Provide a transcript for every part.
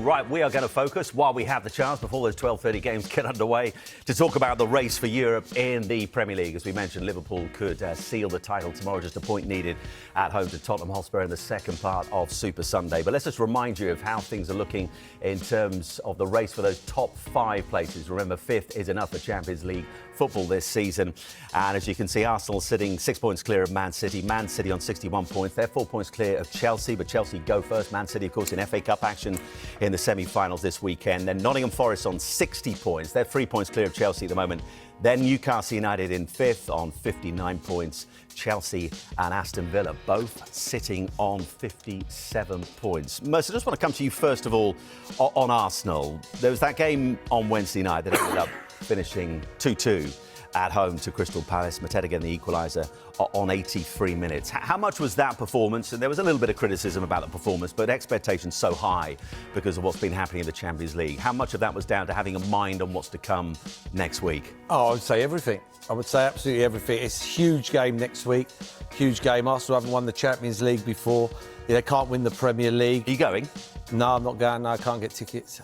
Right, we are going to focus, while we have the chance, before those 12:30 games get underway, to talk about the race for Europe in the Premier League. As we mentioned, Liverpool could seal the title tomorrow, just a point needed at home to Tottenham Hotspur in the second part of Super Sunday. But let's just remind you of how things are looking in terms of the race for those top 5 places. Remember, 5th is enough for Champions League football this season. And as you can see, Arsenal sitting 6 points clear of Man City. Man City on 61 points. They're 4 points clear of Chelsea, but Chelsea go first. Man City, of course, in FA Cup action in the semi-finals this weekend. Then Nottingham Forest on 60 points. They're 3 points clear of Chelsea at the moment. Then Newcastle United in 5th on 59 points. Chelsea and Aston Villa both sitting on 57 points. Mercer, I just want to come to you first of all on Arsenal. There was that game on Wednesday night that ended up finishing 2-2 at home to Crystal Palace. Mateta getting the equaliser on 83 minutes. How much was that performance? And there was a little bit of criticism about the performance, but expectations so high because of what's been happening in the Champions League. How much of that was down to having a mind on what's to come next week? Oh, I would say everything. I would say absolutely everything. It's a huge game next week. Huge game. Arsenal haven't won the Champions League before. They can't win the Premier League. Are you going? No, I'm not going. No, I can't get tickets.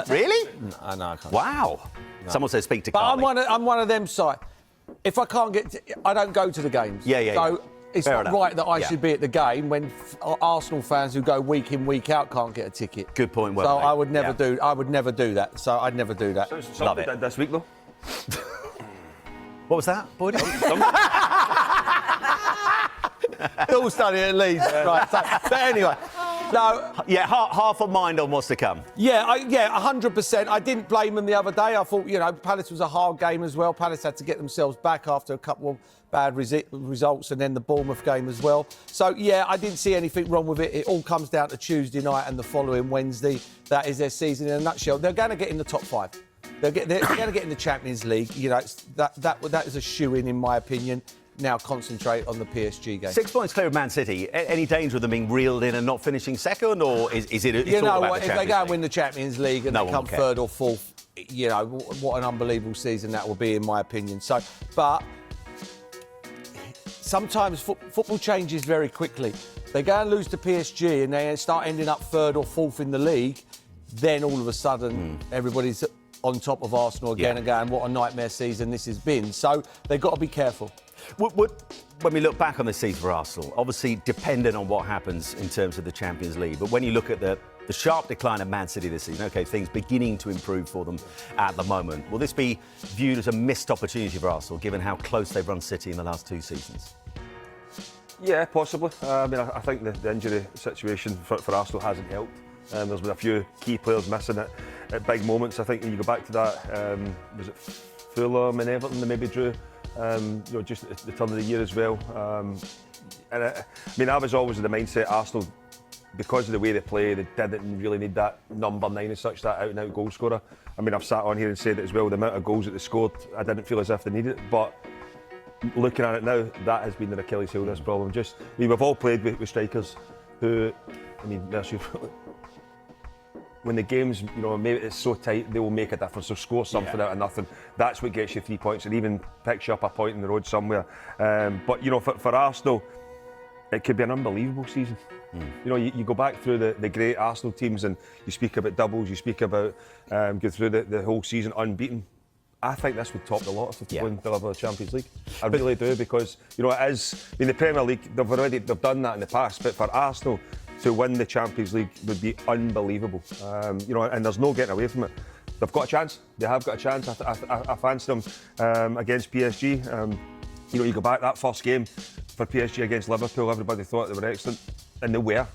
Really? No, I can't. Wow. No. Someone says speak to But Carly. I'm one of them side. If I can't get, I don't go to the games. So it's Fair not enough. right that I should be at the game when Arsenal fans who go week in, week out can't get a ticket. Good point. Well So made. I would never do. I would never do that. So I'd never do that. Love it. This week, though. What was that, Boyd? All studying at Leeds. Right. So, but anyway, no. Yeah, half a mind on what's to come. Yeah, 100%. I didn't blame them the other day. I thought, Palace was a hard game as well. Palace had to get themselves back after a couple of bad results and then the Bournemouth game as well. So, yeah, I didn't see anything wrong with it. It all comes down to Tuesday night and the following Wednesday. That is their season in a nutshell. They're going to get in the top 5. They're going to get in the Champions League. That is a shoo-in, in my opinion. Now concentrate on the PSG game. 6 points clear of Man City. Any danger of them being reeled in and not finishing second, or is it? It's You all know about what? the If they Champions go and League? win the Champions League and No they one come will care. 3rd or 4th, what an unbelievable season that will be, in my opinion. So, but sometimes football changes very quickly. They go and lose to PSG and they start ending up 3rd or 4th in the league. Then all of a sudden, everybody's on top of Arsenal again and going, what a nightmare season this has been. So they've got to be careful. When we look back on this season for Arsenal, obviously dependent on what happens in terms of the Champions League, but when you look at the sharp decline of Man City this season, OK, things beginning to improve for them at the moment, will this be viewed as a missed opportunity for Arsenal, given how close they've run City in the last 2 seasons? Yeah, possibly. I think the injury situation for Arsenal hasn't helped. There's been a few key players missing at big moments. I think when you go back to that, was it Fulham and Everton they maybe drew, just at the turn of the year as well. I was always in the mindset Arsenal, because of the way they play, they didn't really need that number 9 as such, that out-and-out goal scorer. I've sat on here and said it as well, the amount of goals that they scored, I didn't feel as if they needed it, but looking at it now, that has been the Achilles heel, this problem. We've all played with strikers who, when the game's, maybe it's so tight, they will make a difference. They'll score something out of nothing. That's what gets you 3 points and even picks you up a point in the road somewhere. But for Arsenal, it could be an unbelievable season. You go back through the great Arsenal teams and you speak about doubles, you speak about go through the whole season unbeaten. I think this would top the lot if they win the Champions League. I really do, because it is. The Premier League, they've done that in the past, but for Arsenal to win the Champions League would be unbelievable. And there's no getting away from it. They've got a chance. They have got a chance. I fancy them against PSG. You go back that first game for PSG against Liverpool. Everybody thought they were excellent, and they were.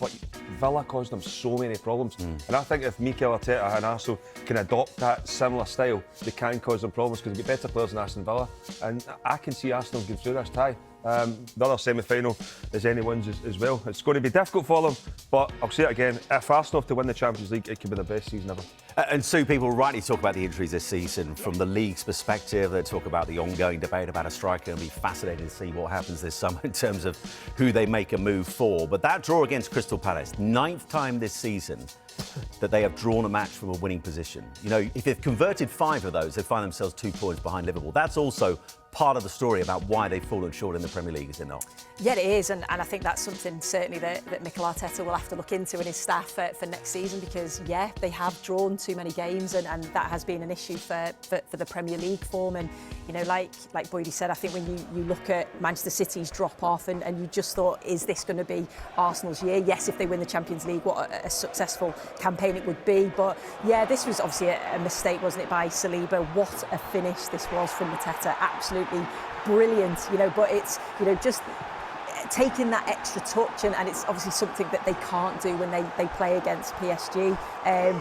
But Villa caused them so many problems. And I think if Mikel Arteta and Arsenal can adopt that similar style, they can cause them problems, because they've got better players than Aston Villa. And I can see Arsenal going through this tie. The other semi-final is anyone's as well. It's going to be difficult for them, but I'll say it again, if Arsenal have to win the Champions League, it could be the best season ever. And Sue, people rightly talk about the injuries this season. From the league's perspective, they talk about the ongoing debate about a striker. It'll be fascinating to see what happens this summer in terms of who they make a move for. But that draw against Crystal Palace, 9th time this season that they have drawn a match from a winning position. If they've converted 5 of those, they find themselves 2 points behind Liverpool. That's also part of the story about why they've fallen short in the Premier League, is it not? Yeah, it is, and I think that's something certainly that Mikel Arteta will have to look into and his staff for next season, because, yeah, they have drawn too many games, and that has been an issue for the Premier League form. And, you know, like Boydie said, I think when you look at Manchester City's drop-off and you just thought, is this going to be Arsenal's year? Yes, if they win the Champions League, what a successful campaign it would be. But, yeah, this was obviously a mistake, wasn't it, by Saliba? What a finish this was from Mateta. Absolutely brilliant, you know, but it's, you know, just taking that extra touch, and it's obviously something that they can't do when they play against PSG,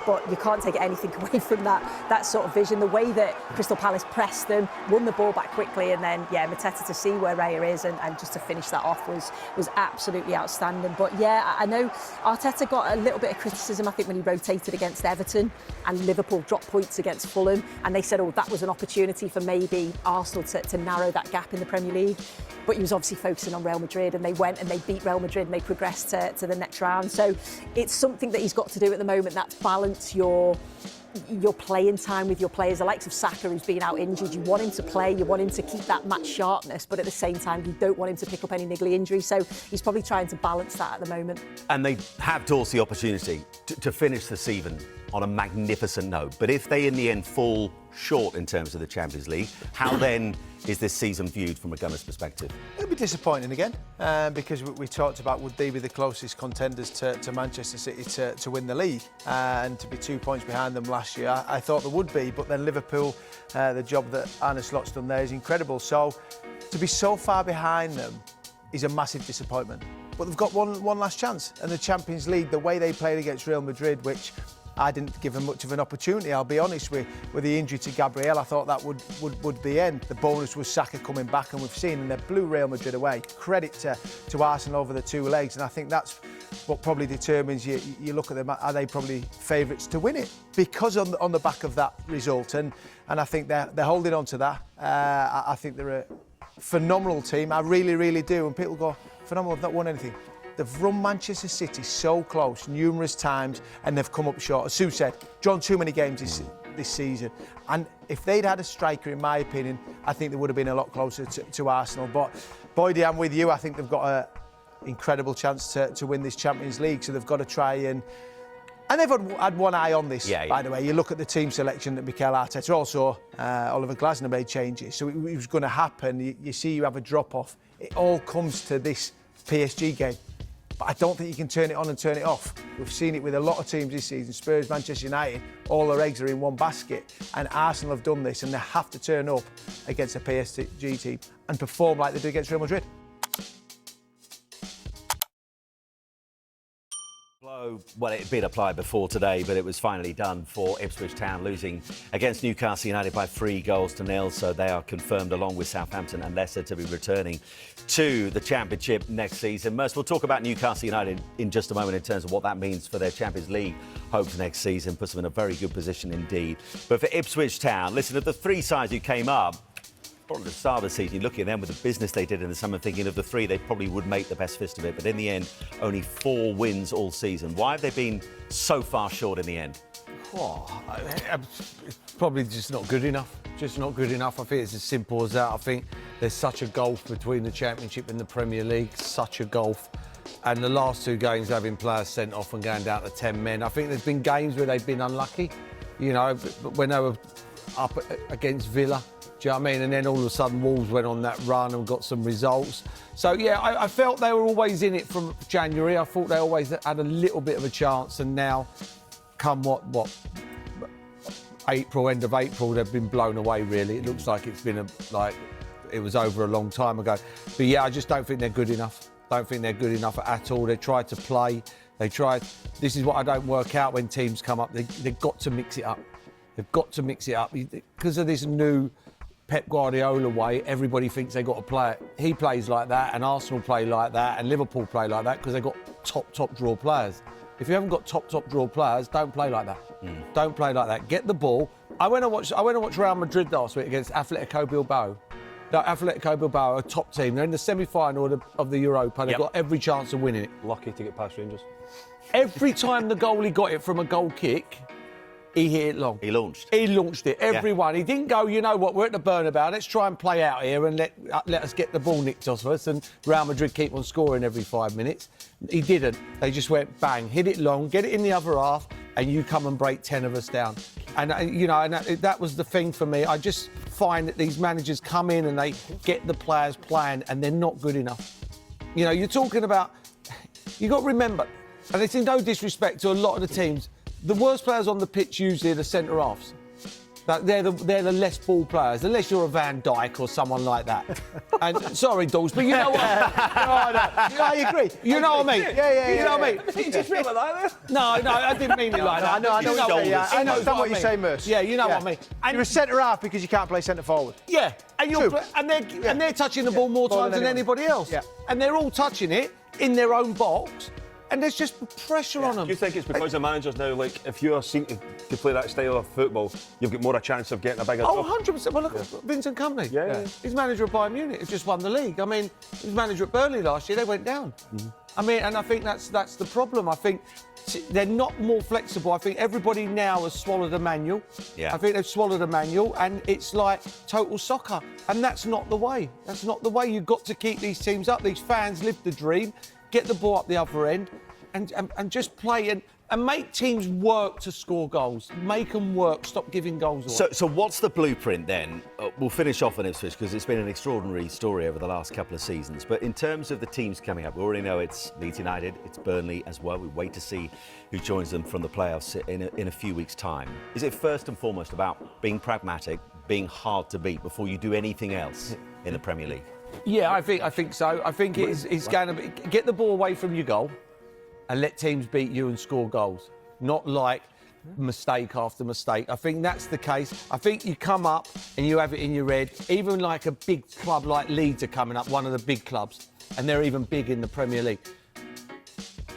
but you can't take anything away from that sort of vision. The way that Crystal Palace pressed them, won the ball back quickly, and then, yeah, Mateta to see where Raya is and just to finish that off was absolutely outstanding. But, yeah, I know Arteta got a little bit of criticism, I think, when he rotated against Everton and Liverpool dropped points against Fulham, and they said, oh, that was an opportunity for maybe Arsenal to narrow that gap in the Premier League. But he was obviously focusing on Real Madrid, and they went and they beat Real Madrid and they progressed to the next round. So it's something that he's got to do at the moment, that's balance your playing time with your players. The likes of Saka, who's been out injured, you want him to play, you want him to keep that match sharpness, but at the same time you don't want him to pick up any niggly injury. So he's probably trying to balance that at the moment. And they have Dorsey opportunity to finish the season on a magnificent note. But if they in the end fall short in terms of the Champions League, how then is this season viewed from a Gunners' perspective? It'll be disappointing again, because we talked about would they be the closest contenders to Manchester City to win the league, and to be 2 points behind them last year. I thought there would be, but then Liverpool, the job that Arne Slot's done there is incredible. So to be so far behind them is a massive disappointment. But they've got one last chance, and the Champions League, the way they played against Real Madrid, which I didn't give them much of an opportunity, I'll be honest, with the injury to Gabriel. I thought that would be end. The bonus was Saka coming back, and we've seen, and they blew Real Madrid away. Credit to Arsenal over the two legs, and I think that's what probably determines you look at them, are they probably favourites to win it? Because on the back of that result, and I think they're holding on to that. I think they're a phenomenal team. I really, really do. And people go, phenomenal, they've not won anything. They've run Manchester City so close numerous times, and they've come up short. As Sue said, drawn too many games this season. And if they'd had a striker, in my opinion, I think they would have been a lot closer to Arsenal. But, Boydie, I'm with you. I think they've got an incredible chance to win this Champions League. So they've got to try and they've had one eye on this, by the way. You look at the team selection that Mikel Arteta, also Oliver Glasner made changes. So it was going to happen. You see you have a drop-off. It all comes to this PSG game. But I don't think you can turn it on and turn it off. We've seen it with a lot of teams this season. Spurs, Manchester United, all their eggs are in one basket. And Arsenal have done this, and they have to turn up against a PSG team and perform like they do against Real Madrid. Well, it had been applied before today, but it was finally done for Ipswich Town, losing against Newcastle United by 3-0. So they are confirmed, along with Southampton and Leicester, to be returning to the Championship next season. Merce, we'll talk about Newcastle United in just a moment in terms of what that means for their Champions League hopes next season. Puts them in a very good position indeed. But for Ipswich Town, listen, of the three sides who came up, probably the start of the season, you're looking at them with the business they did in the summer, thinking of the three, they probably would make the best fist of it. But in the end, only 4 wins all season. Why have they been so far short in the end? It's probably just not good enough. Just not good enough. I think it's as simple as that. I think there's such a gulf between the Championship and the Premier League, such a gulf. And the last 2 games, having players sent off and going down to 10 men. I think there's been games where they've been unlucky, you know, when they were up against Villa. Do you know what I mean? And then all of a sudden Wolves went on that run and got some results. So, yeah, I felt they were always in it from January. I thought they always had a little bit of a chance. And now, come what April, end of April, they've been blown away, really. It looks like it's been it was over a long time ago. But, yeah, I just don't think they're good enough. Don't think they're good enough at all. They tried to play. This is what I don't work out when teams come up. They've got to mix it up. They've got to mix it up. Because of this new Pep Guardiola way, everybody thinks they've got to play it. He plays like that, and Arsenal play like that, and Liverpool play like that because they've got top draw players. If you haven't got top draw players, don't play like that. Don't play like that. Get the ball. I went and watched Real Madrid last week against Atletico Bilbao. Atletico Bilbao, a top team. They're in the semi-final of the Europa. They've got every chance of winning it. Lucky to get past Rangers. Every time the goalie got it from a goal kick, he hit it long. He launched. He launched it. Everyone. He didn't go, you know what, we're at the Bernabeu, let's try and play out here and let us get the ball nicked off us and Real Madrid keep on scoring every 5 minutes. He didn't. They just went bang, hit it long, get it in the other half, and you come and break 10 of us down. And, that was the thing for me. I just find that these managers come in and they get the players playing and they're not good enough. You know, you're talking about... You've got to remember, and it's in no disrespect to a lot of the teams, the worst players on the pitch usually are the centre-halves. They're the less ball players, unless you're a Van Dijk or someone like that. And sorry, Dawes, but you know what? I agree. You know what I mean? Yeah. You know what I mean? You just feel like that? No, I didn't mean it like that. I know I understand what you're saying, Merce. Yeah, you know what I mean. You're a centre-half because you can't play centre-forward. Yeah, and they're touching the ball more times than anybody else. Yeah. And they're all touching it in their own box. And there's just pressure on them. Do you think it's because the managers now, like, if you're seen to play that style of football, you've got more a chance of getting a bigger job? 100%. Well, look at Vincent Kompany. Yeah. He's manager of Bayern Munich. He's just won the league. I mean, he was manager at Burnley last year. They went down. Mm-hmm. I mean, and I think that's the problem. I think they're not more flexible. I think everybody now has swallowed a manual. Yeah. I think they've swallowed a manual, and it's like total soccer. And that's not the way. That's not the way. You've got to keep these teams up. These fans live the dream. Get the ball up the other end. And just play and make teams work to score goals. Make them work. Stop giving goals away. So what's the blueprint then? We'll finish off on Ipswich because it's been an extraordinary story over the last couple of seasons. But in terms of the teams coming up, we already know it's Leeds United, it's Burnley as well. We wait to see who joins them from the playoffs in a few weeks' time. Is it first and foremost about being pragmatic, being hard to beat before you do anything else in the Premier League? Yeah, I think so. I think it's going to be get the ball away from your goal and let teams beat you and score goals. Not like mistake after mistake. I think that's the case. I think you come up and you have it in your head, even like a big club like Leeds are coming up, one of the big clubs, and they're even big in the Premier League.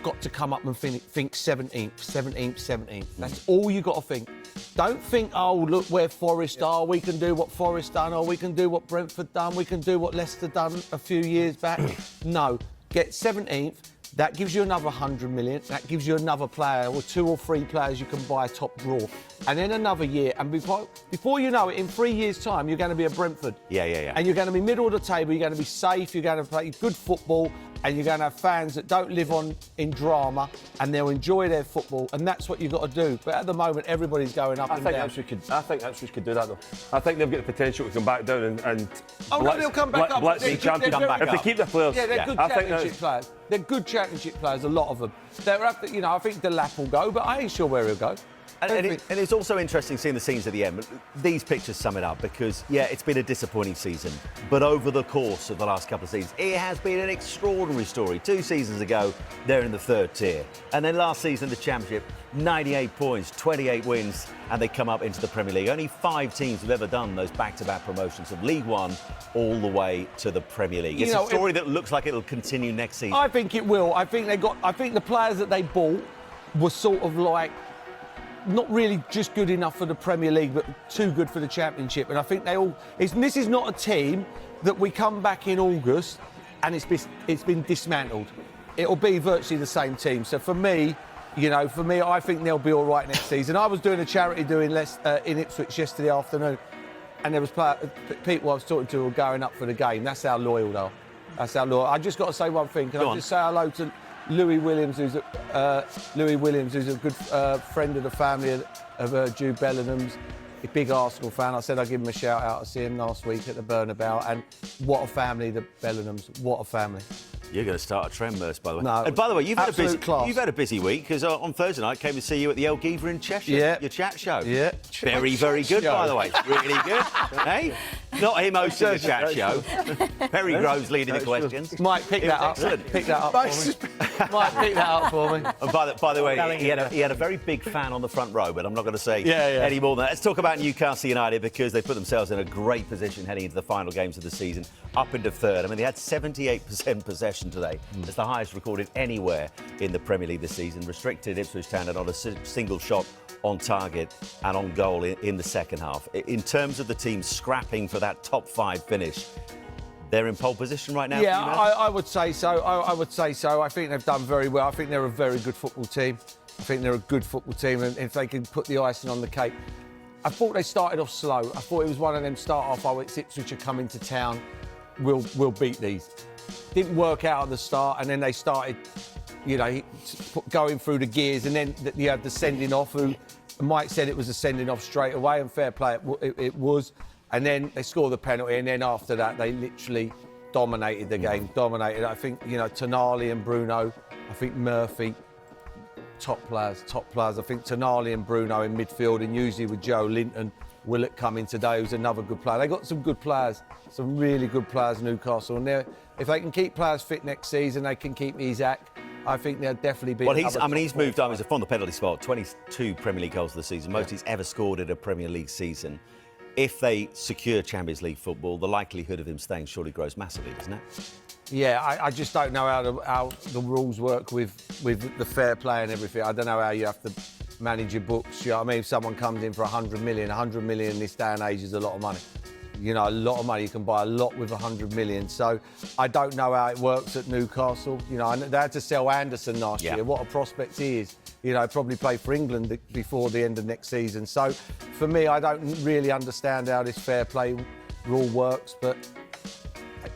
Got to come up and think 17th. That's all you got to think. Don't think, oh, look where Forest are, we can do what Forest done, or we can do what Brentford done, we can do what Leicester done a few years back. No, get 17th. That gives you another 100 million. That gives you another player or 2 or 3 players you can buy a top draw. And then another year. And before you know it, in 3 years' time, you're going to be a Brentford. Yeah. And you're going to be middle of the table. You're going to be safe. You're going to play good football. And you're going to have fans that don't live in drama. And they'll enjoy their football. And that's what you've got to do. But at the moment, everybody's going up and down. I think Ipswich could do that, though. I think they've got the potential to come back down and they'll come back up. Blitz the champions. If they keep the players. Yeah, they're good championship players. They're good championship players, a lot of them. I think Delap will go, but I ain't sure where he'll go. And it's also interesting seeing the scenes at the end. These pictures sum it up because, it's been a disappointing season. But over the course of the last couple of seasons, it has been an extraordinary story. 2 seasons ago, they're in the 3rd tier. And then last season, the Championship, 98 points, 28 wins, and they come up into the Premier League. Only 5 teams have ever done those back-to-back promotions from League One all the way to the Premier League. It's a story that looks like it'll continue next season. I think it will. I think the players that they bought were sort of like not really just good enough for the Premier League, but too good for the Championship. And I think this is not a team that we come back in August and it's been dismantled. It'll be virtually the same team. So for me, I think they'll be all right next season. I was doing a charity in Ipswich yesterday afternoon, and there was people I was talking to who were going up for the game. That's how loyal they are. That's how loyal. I just got to say one thing. Can I just say hello to Louis Williams, who's a good friend of the family of Jude Bellingham's, a big Arsenal fan. I said I'd give him a shout out. I see him last week at the Bernabeu, and what a family, the Bellinghams. What a family. You're going to start a trend, Merce, by the way. No, and by the way, you've had a busy week because on Thursday night I came to see you at the El Giver in Cheshire. Your chat show. Yeah. Very good, by the way. Really good. Hey? Not him hosting the chat show. Perry Groves leading the questions. Mike, pick that up. Pick that up for me. Mike, pick that up for me. And by the way, he had a very big fan on the front row, but I'm not going to say any more than that. Let's talk about Newcastle United because they put themselves in a great position heading into the final games of the season, up into 3rd. I mean, they had 78% possession today. It's the highest recorded anywhere in the Premier League this season. Restricted Ipswich Town and on a single shot on target and on goal in the second half. In terms of the team scrapping for that top 5 finish, they're in pole position right now? Yeah, for you, Matt? I would say so. I would say so. I think they've done very well. I think they're a very good football team. And if they can put the icing on the cake. I thought they started off slow. I thought it was one of them start off, oh, it's Ipswich are coming to town, we'll beat these. Didn't work out at the start, and then they started, going through the gears, and then you had the sending off, who Mike said it was a sending off straight away, and fair play, it was. And then they scored the penalty, and then after that, they literally dominated the game, I think, Tonali and Bruno, I think Murphy, top players. I think Tonali and Bruno in midfield, and usually with Joe Linton, Willett coming today, who's another good player. They got some good players, some really good players, Newcastle. And if they can keep players fit next season, they can keep Isaac. I think they'll definitely be. Well, he's moved on. He's from the penalty spot. 22 Premier League goals of the season, most he's ever scored in a Premier League season. If they secure Champions League football, the likelihood of him staying surely grows massively, doesn't it? Yeah, I just don't know how the rules work with the fair play and everything. I don't know how you have to manage your books. You know what I mean? If someone comes in for 100 million in this day and age is a lot of money. A lot of money. You can buy a lot with 100 million. So I don't know how it works at Newcastle. They had to sell Anderson last year. What a prospect he is. Probably play for England before the end of next season. So for me, I don't really understand how this fair play rule works, but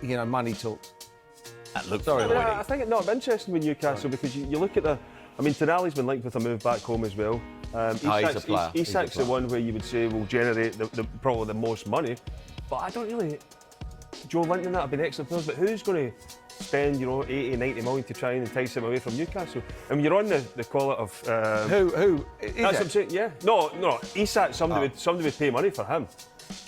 money talks. I think it's not interesting with Newcastle because you look at Tonali's been linked with a move back home as well. He's a player. Isak's the one where you would say will generate probably the most money. But I don't really. Joe Linton, that would be an excellent player, but who's going to spend 80, 90 million to try and entice him away from Newcastle? I mean, you're on the call of who? That's what I'm saying. Yeah, no. Isak, somebody would pay money for him.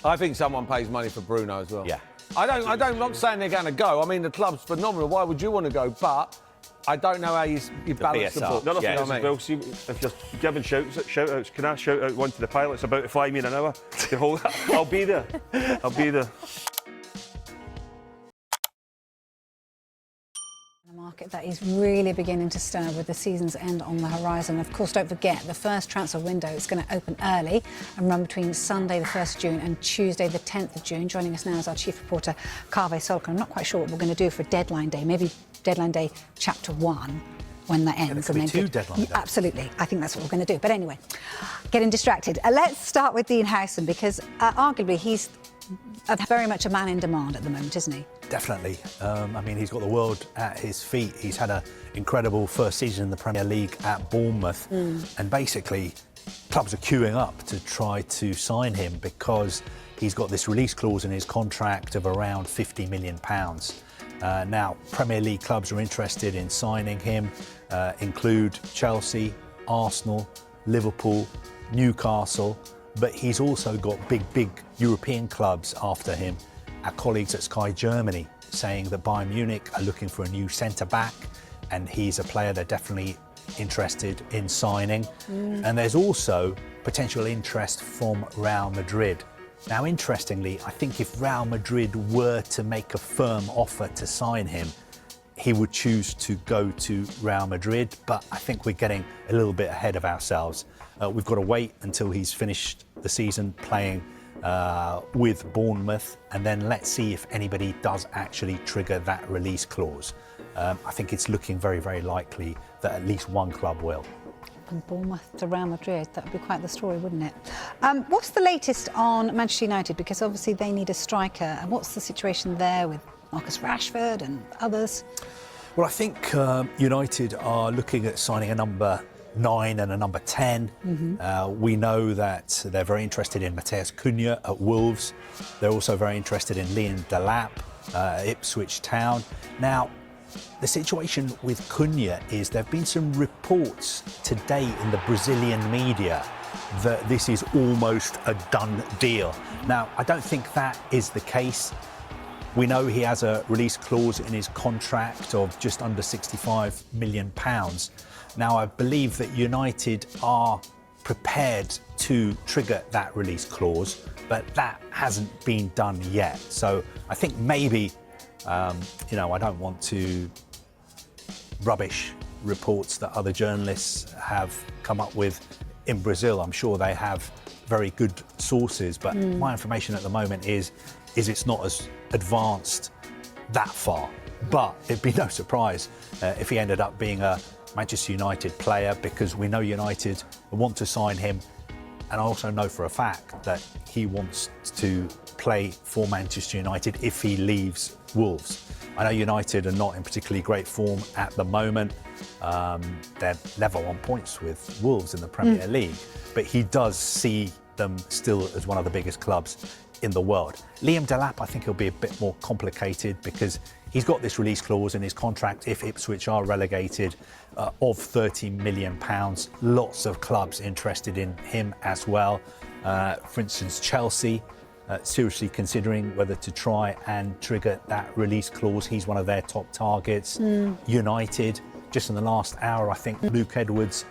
I think someone pays money for Bruno as well. Yeah. I'm not saying they're going to go. I mean, the club's phenomenal. Why would you want to go? But I don't know how you balance the book. Another thing is as well, see, if you're giving shout-outs, can I shout out one to the pilots about to fly me in an hour? I'll be there. A market that is really beginning to stir with the season's end on the horizon. Of course, don't forget, the first transfer window is going to open early and run between Sunday the 1st of June and Tuesday the 10th of June. Joining us now is our chief reporter, Kaveh Solkan. I'm not quite sure what we're going to do for deadline day. Maybe deadline day chapter 1 when that ends. And then two deadline days. Absolutely. I think that's what we're going to do. But anyway, getting distracted. Let's start with Dean Howson because arguably he's very much a man in demand at the moment, isn't he? Definitely. He's got the world at his feet. He's had an incredible first season in the Premier League at Bournemouth. And basically, clubs are queuing up to try to sign him because he's got this release clause in his contract of around £50 million. Now, Premier League clubs are interested in signing him, include Chelsea, Arsenal, Liverpool, Newcastle, but he's also got big European clubs after him. Our colleagues at Sky Germany saying that Bayern Munich are looking for a new centre-back, and he's a player they're definitely interested in signing. And there's also potential interest from Real Madrid. Now, interestingly, I think if Real Madrid were to make a firm offer to sign him, he would choose to go to Real Madrid, but I think we're getting a little bit ahead of ourselves. We've got to wait until he's finished the season playing with Bournemouth, and then let's see if anybody does actually trigger that release clause. I think it's looking very, very likely that at least one club will. From Bournemouth to Real Madrid, that would be quite the story, wouldn't it? What's the latest on Manchester United? Because obviously they need a striker. And what's the situation there with Marcus Rashford and others? Well, I think United are looking at signing a number 9 and a number 10. We know that they're very interested in Matheus Cunha at Wolves. They're also very interested in Liam Delap at Ipswich Town. Now, the situation with Cunha is there have been some reports today in the Brazilian media that this is almost a done deal. Now, I don't think that is the case. We know he has a release clause in his contract of just under £65 million. Now, I believe that United are prepared to trigger that release clause, but that hasn't been done yet. So I think maybe, I don't want to rubbish reports that other journalists have come up with in Brazil. I'm sure they have very good sources, but my information at the moment is it's not as advanced that far. But it'd be no surprise if he ended up being a Manchester United player, because we know United want to sign him. And I also know for a fact that he wants to play for Manchester United if he leaves Wolves. I know United are not in particularly great form at the moment. They're level on points with Wolves in the Premier League, but he does see them still as one of the biggest clubs in the world. Liam Delap, I think he'll be a bit more complicated because he's got this release clause in his contract if Ipswich are relegated of £30 million. Lots of clubs interested in him as well. For instance, Chelsea seriously considering whether to try and trigger that release clause. He's one of their top targets. United, just in the last hour, I think Luke Edwards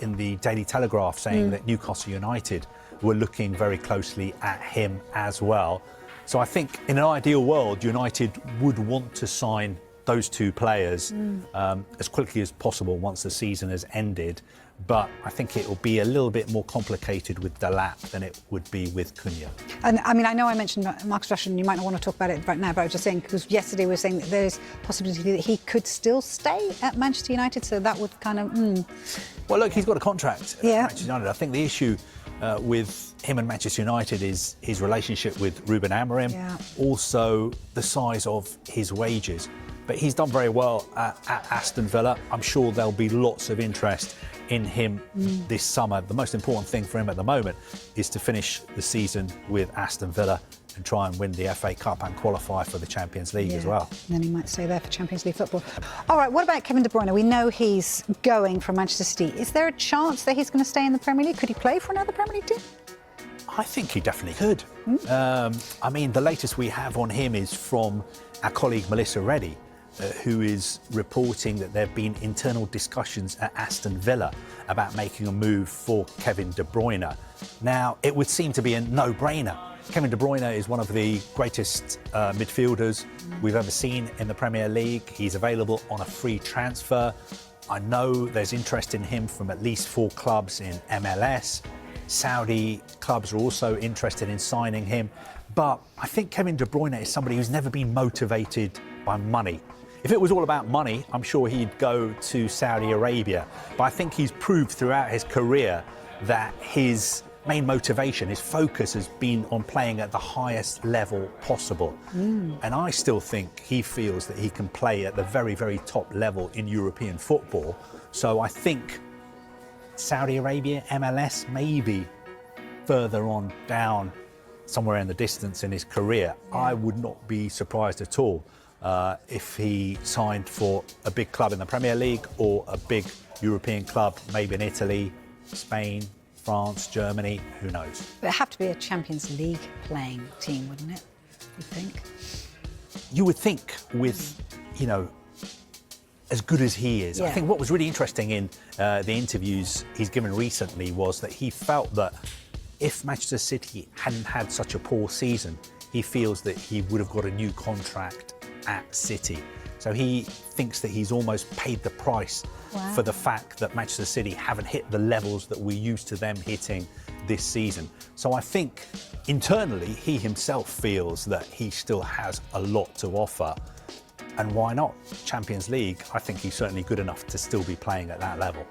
in the Daily Telegraph saying that Newcastle United were looking very closely at him as well. So I think in an ideal world, United would want to sign those two players as quickly as possible once the season has ended. But I think it will be a little bit more complicated with Delap than it would be with Cunha. And I mean, I know I mentioned Marcus Rashford, and you might not want to talk about it right now, but I was just saying, because yesterday we were saying that there's possibility that he could still stay at Manchester United, so that would kind of... Well, look, he's got a contract at Yeah. Manchester United. I think the issue with him and Manchester United is his relationship with Ruben Amorim, also the size of his wages. But he's done very well at Aston Villa. I'm sure there'll be lots of interest in him this summer. The most important thing for him at the moment is to finish the season with Aston Villa and try and win the FA Cup and qualify for the Champions League as well. And then he might stay there for Champions League football. All right, what about Kevin De Bruyne? We know he's going from Manchester City. Is there a chance that he's going to stay in the Premier League? Could he play for another Premier League team? I think he definitely could. I mean, the latest we have on him is from our colleague Melissa Reddy, who is reporting that there have been internal discussions at Aston Villa about making a move for Kevin De Bruyne. Now, it would seem to be a no-brainer. Kevin De Bruyne is one of the greatest midfielders we've ever seen in the Premier League. He's available on a free transfer. I know there's interest in him from at least 4 clubs in MLS. Saudi clubs are also interested in signing him. But I think Kevin De Bruyne is somebody who's never been motivated by money. If it was all about money, I'm sure he'd go to Saudi Arabia. But I think he's proved throughout his career that his main motivation, his focus has been on playing at the highest level possible. And I still think he feels that he can play at the very, very top level in European football. So I think Saudi Arabia, MLS, maybe further on down, somewhere in the distance in his career. I would not be surprised at all if he signed for a big club in the Premier League or a big European club, maybe in Italy, Spain, France, Germany, who knows. But it'd have to be a Champions League playing team, wouldn't it? You think? You would think with, you know, as good as he is. I think what was really interesting in the interviews he's given recently was that he felt that if Manchester City hadn't had such a poor season, he feels that he would have got a new contract at City. So he thinks that he's almost paid the price for the fact that Manchester City haven't hit the levels that we're used to them hitting this season. So I think internally he himself feels that he still has a lot to offer. And why not? Champions League, I think he's certainly good enough to still be playing at that level.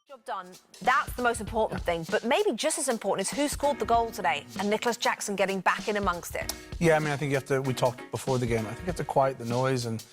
Job done. That's the most important thing. But maybe just as important is who scored the goal today and Nicholas Jackson getting back in amongst it. Yeah, I mean, I think you have to, we talked before the game, I think you have to quiet the noise, and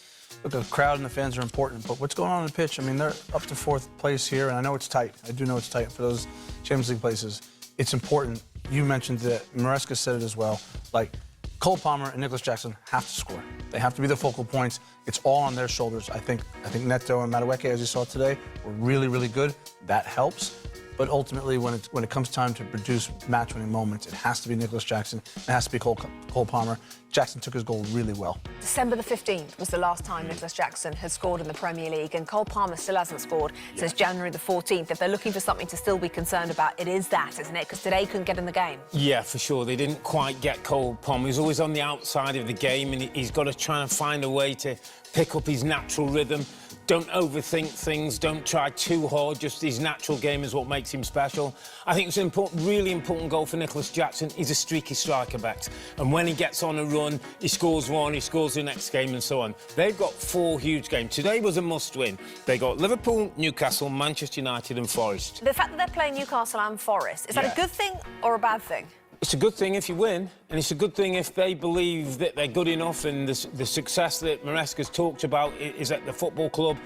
look, the crowd and the fans are important, but what's going on the pitch? I mean, they're up to 4th place here, and I know it's tight. I do know it's tight for those Champions League places. It's important. You mentioned that, Maresca said it as well, like, Cole Palmer and Nicholas Jackson have to score. They have to be the focal points. It's all on their shoulders. I think Neto and Madueke, as you saw today, were really, really good. That helps. But ultimately, when it comes time to produce match-winning moments, it has to be Nicholas Jackson. It has to be Cole Palmer. Jackson took his goal really well. December the 15th was the last time Nicholas Jackson has scored in the Premier League, and Cole Palmer still hasn't scored since January the 14th. If they're looking for something to still be concerned about, it is that, isn't it? Because today he couldn't get in the game. Yeah, for sure. They didn't quite get Cole Palmer. He's always on the outside of the game, and he's got to try and find a way to pick up his natural rhythm. don't overthink things, don't try too hard, just his natural game is what makes him special. I think it's an really important goal for Nicholas Jackson. He's a streaky striker back, and when he gets on a run, he scores one, he scores the next game and so on. They've got 4 huge games. Today was a must-win. They got Liverpool, Newcastle, Manchester United and Forest. The fact that they're playing Newcastle and Forest, is that a good thing or a bad thing? It's a good thing if you win, and it's a good thing if they believe that they're good enough and the success that Maresca's talked about is at the football club.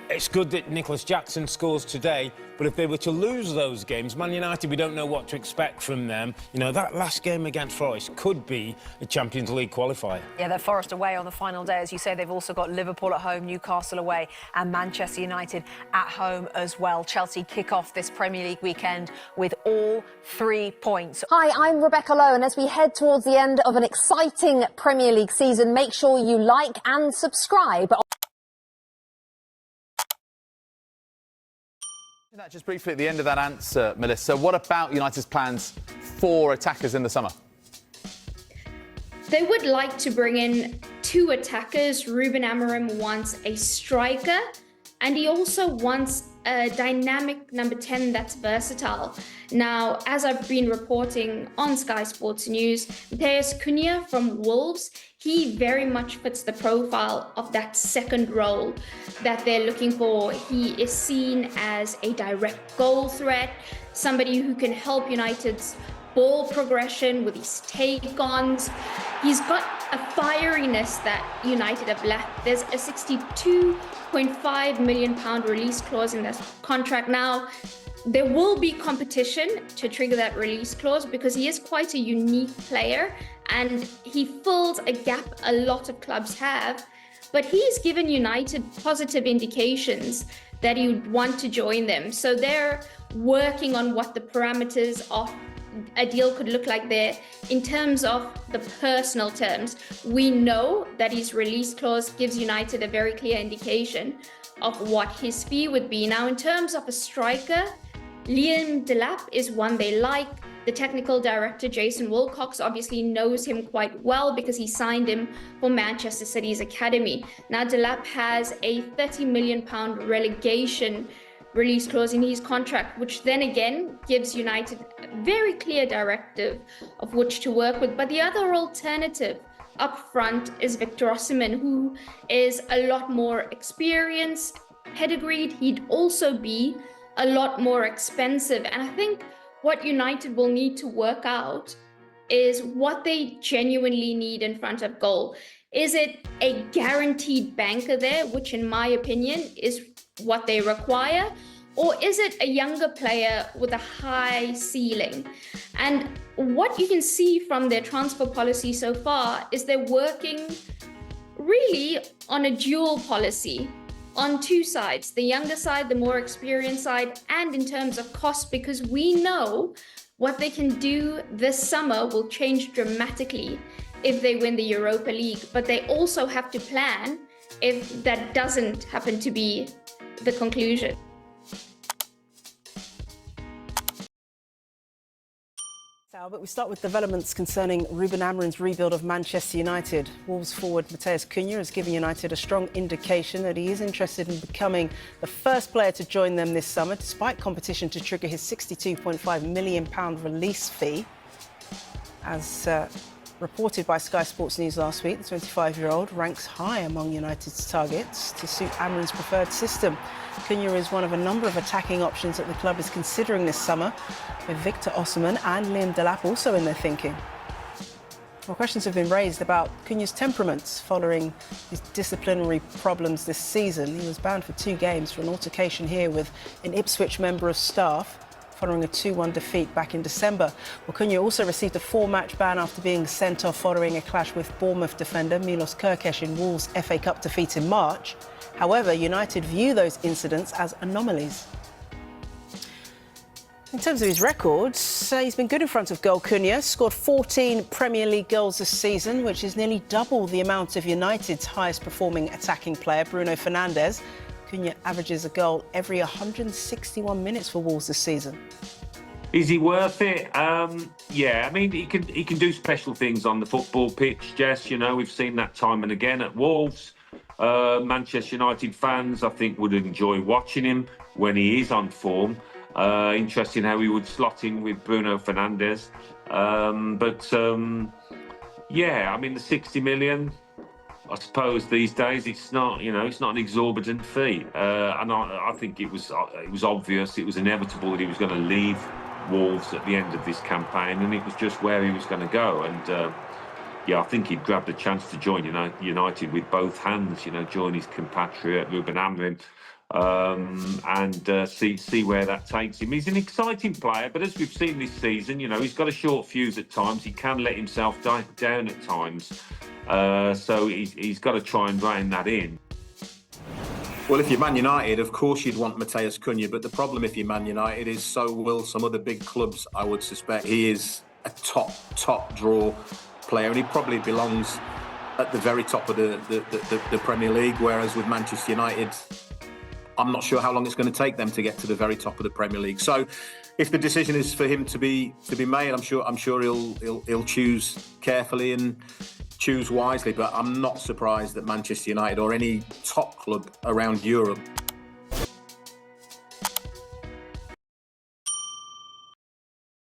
It's good that Nicholas Jackson scores today, but if they were to lose those games, Man United, we don't know what to expect from them. You know, that last game against Forest could be a Champions League qualifier. Yeah, they're Forest away on the final day. As you say, they've also got Liverpool at home, Newcastle away, and Manchester United at home as well. Chelsea kick off this Premier League weekend with all 3 points. Hi, I'm Rebecca Lowe, and as we head towards the end of an exciting Premier League season, make sure you like and subscribe. Just briefly at the end of that answer, Melissa, what about United's plans for attackers in the summer? They would like to bring in 2 attackers. Ruben Amorim wants a striker, and he also wants a dynamic number 10 that's versatile. Now, as I've been reporting on Sky Sports News, Matheus Cunha from Wolves, he very much fits the profile of that second role that they're looking for. He is seen as a direct goal threat, somebody who can help United's ball progression with his take-ons. He's got a fieriness that United have lacked. There's a £62.5 million release clause in that contract. Now, there will be competition to trigger that release clause because he is quite a unique player and he fills a gap a lot of clubs have. But he's given United positive indications that he would want to join them. So they're working on what the parameters of a deal could look like there in terms of the personal terms. We know that his release clause gives United a very clear indication of what his fee would be. Now, in terms of a striker, Liam Delap is one they like. The technical director, Jason Wilcox, obviously knows him quite well because he signed him for Manchester City's academy. Now, Delap has a £30 million relegation release clause in his contract, which then again gives United a very clear directive of which to work with. But the other alternative up front is Victor Osimhen, who is a lot more experienced, pedigreed. He'd also be a lot more expensive. And I think what United will need to work out is what they genuinely need in front of goal. Is it a guaranteed banker there, which in my opinion is what they require? Or is it a younger player with a high ceiling? And what you can see from their transfer policy so far is they're working really on a dual policy on 2 sides, the younger side, the more experienced side, and in terms of cost, because we know what they can do this summer will change dramatically if they win the Europa League. But they also have to plan if that doesn't happen to be the conclusion. But we start with developments concerning Ruben Amorim's rebuild of Manchester United. Wolves forward Matheus Cunha has given United a strong indication that he is interested in becoming the first player to join them this summer, despite competition to trigger his £62.5 million release fee. As reported by Sky Sports News last week, the 25-year-old ranks high among United's targets to suit Amorim's preferred system. Cunha is one of a number of attacking options that the club is considering this summer, with Victor Osimhen and Liam Delap also in their thinking. Well, questions have been raised about Cunha's temperaments following his disciplinary problems this season. He was banned for 2 games for an altercation here with an Ipswich member of staff following a 2-1 defeat back in December. Well, Cunha also received a 4-match ban after being sent off following a clash with Bournemouth defender Milos Kerkez in Wolves' FA Cup defeat in March. However, United view those incidents as anomalies. In terms of his records, he's been good in front of goal. Cunha scored 14 Premier League goals this season, which is nearly double the amount of United's highest-performing attacking player, Bruno Fernandes. Cunha averages a goal every 161 minutes for Wolves this season. Is he worth it? Yeah, I mean, he can do special things on the football pitch, Jess. You know, we've seen that time and again at Wolves. Manchester United fans, I think, would enjoy watching him when he is on form. Interesting how he would slot in with Bruno Fernandes. Yeah, I mean, the 60 million, I suppose these days it's not, it's not an exorbitant fee. And I think it was obvious, it was inevitable that he was going to leave Wolves at the end of this campaign, and it was just where he was going to go. And yeah, I think he'd grabbed a chance to join United with both hands, join his compatriot Ruben Amorim, and see where that takes him. He's an exciting player, but as we've seen this season, he's got a short fuse at times. He can let himself down at times. So he's got to try and rein that in. Well, if you're Man United, of course you'd want Matheus Cunha, but the problem if you're Man United is so will some other big clubs, I would suspect. He is a top draw player, and he probably belongs at the very top of the Premier League, whereas with Manchester United, I'm not sure how long it's going to take them to get to the very top of the Premier League. So if the decision is for him to be made, I'm sure he'll choose carefully and choose wisely, but I'm not surprised that Manchester United or any top club around Europe